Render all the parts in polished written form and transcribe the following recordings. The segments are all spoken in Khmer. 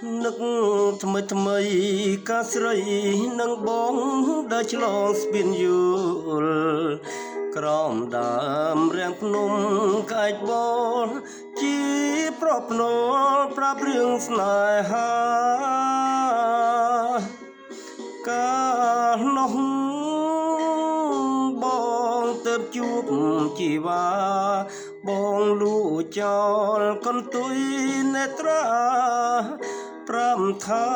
នឹកថ្មីថ្មីកាស្រីនឹងបងដើរឆ្លងស្ពានយល់ក្រោមដើមរាំងភ្នំក្អែកបលជាប្រភ្នល់ប្រាប់រឿងស្នេហាកាលនោះបងទៅជួបជីវ៉ាបងលួចោលកន្ទុយនេត្រាប្រំថា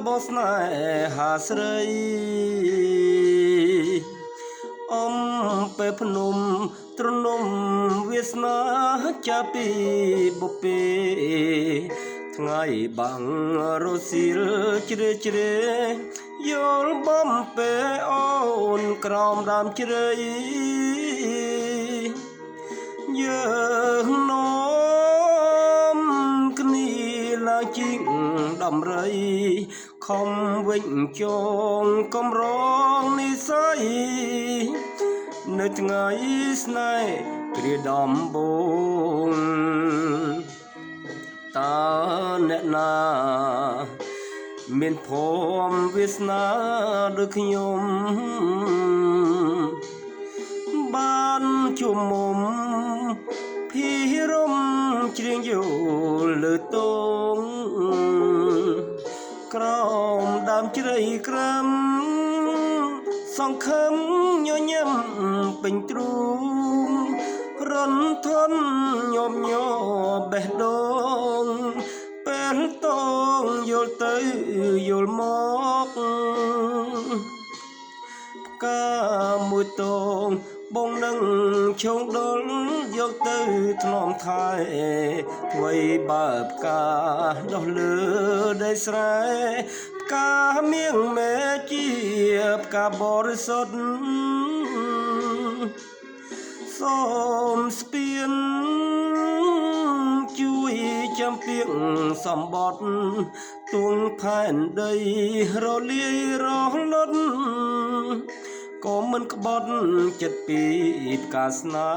បងស្នេហាស្រីអំពេលភ្នំទ្រនំវាសនាចាពីបុពេថ្ងៃបាំងរសៀលជ្រេជ្រេយល់បំពេអូនក្រោមដើមជ្រៃយើងនាំគ្នាឡើងជីងដំរីខំវិញចងកំរងនិស័យនៅថ្ងៃស្នេហ៍គ្រាដំបូងតើអ្នកណាមានភ័ព្វវាសនាដូចខ្ញុំបានជួមមុំភិរមជ្រៀងយល់លើតងក្រោមដើមជ្រៃក្រាំសង្ឃឹមញញឹមពេញទ្រូងរន្ធន់ញោមញោបេះដូងពេលតងយល់ទៅយល់មកផ្កាមួយតងបងនឹងឈងដុលយកទៅធ្នមថែអ្វីបើផ្កាដោះលើដីស្រែផ្កាមៀងមេជាផ្កាបរិសុទ្ធសូមស្ពានជួយចាំពីងសម្បត្តិទួងផែនដីរលាយរលត់ក៏មិនក្បត់ចិត្តពីផ្កាស្នេ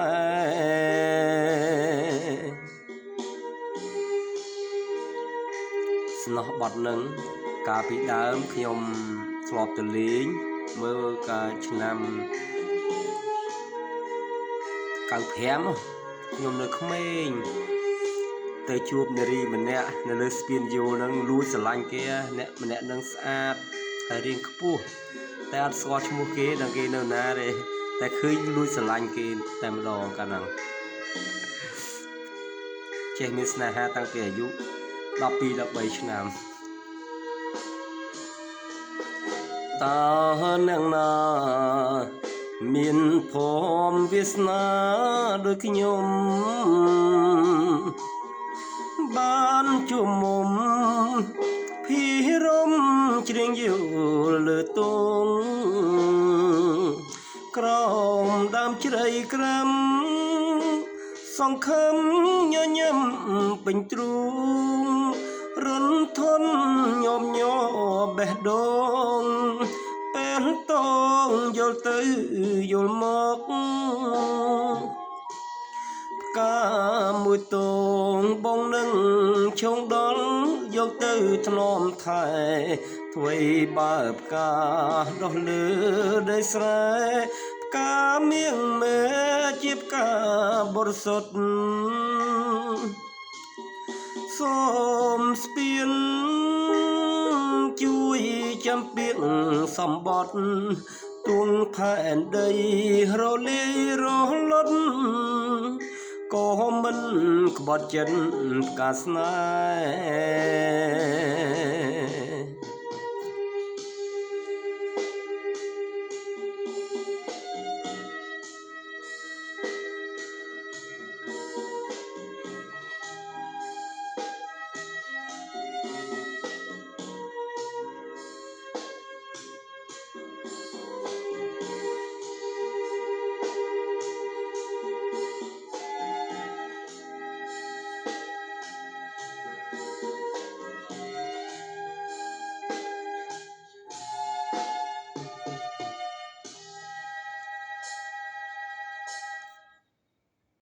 ហ៍ស្នោះបត់នឹងកាលពីដើមខ្ញុំធ្លាប់ទៅលេងមើលកាលឆ្នាំ95ខ្ញុំនៅក្មេងទៅជួបនារីម្នាក់នៅលើស្ពានយល់នឹងលួចស្រឡាញ់គេអ្នកម្នាក់នឹងស្អាតហើយរាងខ្ពស់តែអត់ស្គាល់ឈ្មោះគេដល់គេនៅណាទេតែឃើញលួចស្រឡាញ់គេតែម្ដងកាលហ្នឹងចេះមានស្នេហាតាំងពីអាយុ12 13ឆ្នាំតើអ្នកណាមានភ័ព្វវាសនាដូចខ្ញុំបានជួមមុំភិរមជ្រៀងយល់លើតងក្រោមដើមជ្រៃក្រាំសង្ឃឹមញញឹមពេញទ្រូងរន្ធន់ញោមញោបេះដូងពេលតងយល់ទៅយល់មកផ្កាមួយតងបងនឹងឈងដល់យកទៅធ្នមថែអ្វីបើផ្កាដោះលើដីស្រែផ្កាមៀងមេជាផ្កាបរិសុទ្ធសូមស្ពានជួយចាំពីងសម្បត្តិទួងផែនដីរលាយរលត់ក៏មិនក្បត់ចិត្តផ្កាស្នេហ៍